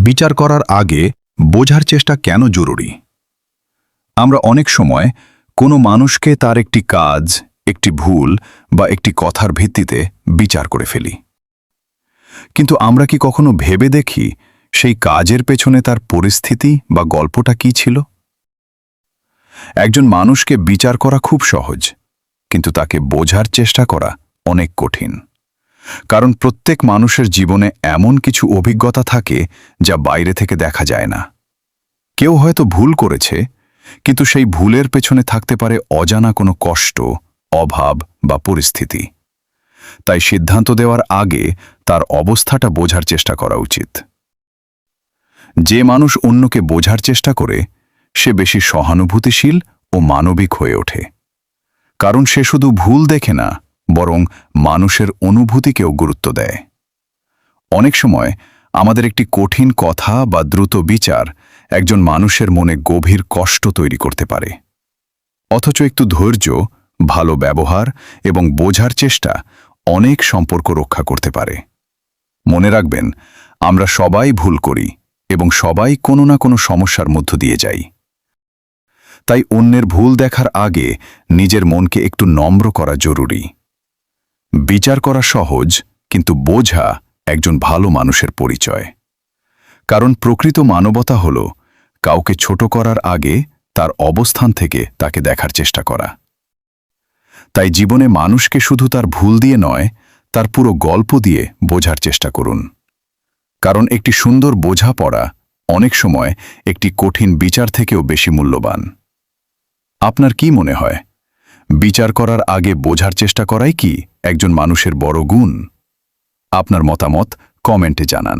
বিচার করার আগে বোঝার চেষ্টা কেন জরুরি? আমরা অনেক সময় কোনো মানুষকে তার একটি কাজ, একটি ভুল বা একটি কথার ভিত্তিতে বিচার করে ফেলি। কিন্তু আমরা কি কখনো ভেবে দেখি সেই কাজের পেছনে তার পরিস্থিতি বা গল্পটা কি ছিল? একজন মানুষকে বিচার করা খুব সহজ, কিন্তু তাকে বোঝার চেষ্টা করা অনেক কঠিন। কারণ প্রত্যেক মানুষের জীবনে এমন কিছু অভিজ্ঞতা থাকে যা বাইরে থেকে দেখা যায় না। কেউ হয়তো ভুল করেছে, কিন্তু সেই ভুলের পেছনে থাকতে পারে অজানা কোনো কষ্ট, অভাব বা পরিস্থিতি। তাই সিদ্ধান্ত দেওয়ার আগে তার অবস্থাটা বোঝার চেষ্টা করা উচিত। যে মানুষ অন্যকে বোঝার চেষ্টা করে, সে বেশি সহানুভূতিশীল ও মানবিক হয়ে ওঠে। কারণ সে শুধু ভুল দেখে না, বরং মানুষের অনুভূতিকেও গুরুত্ব দেয়। অনেক সময় আমাদের একটি কঠিন কথা বা দ্রুত বিচার একজন মানুষের মনে গভীর কষ্ট তৈরি করতে পারে। অথচ একটু ধৈর্য, ভালো ব্যবহার এবং বোঝার চেষ্টা অনেক সম্পর্ক রক্ষা করতে পারে। মনে রাখবেন, আমরা সবাই ভুল করি এবং সবাই কোনো না কোনো সমস্যার মধ্য দিয়ে যাই। তাই অন্যের ভুল দেখার আগে নিজের মনকে একটু নম্র করা জরুরি। বিচার করা সহজ, কিন্তু বোঝা একজন ভালো মানুষের পরিচয়। কারণ প্রকৃত মানবতা হল কাউকে ছোট করার আগে তার অবস্থান থেকে তাকে দেখার চেষ্টা করা। তাই জীবনে মানুষকে শুধু তার ভুল দিয়ে নয়, তার পুরো গল্প দিয়ে বোঝার চেষ্টা করুন। কারণ একটি সুন্দর বোঝাপড়া অনেক সময় একটি কঠিন বিচার থেকেও বেশি মূল্যবান। আপনার কি মনে হয়, বিচার করার আগে বোঝার চেষ্টা করাই কি একজন মানুষের বড় গুণ? আপনার মতামত কমেন্টে জানান।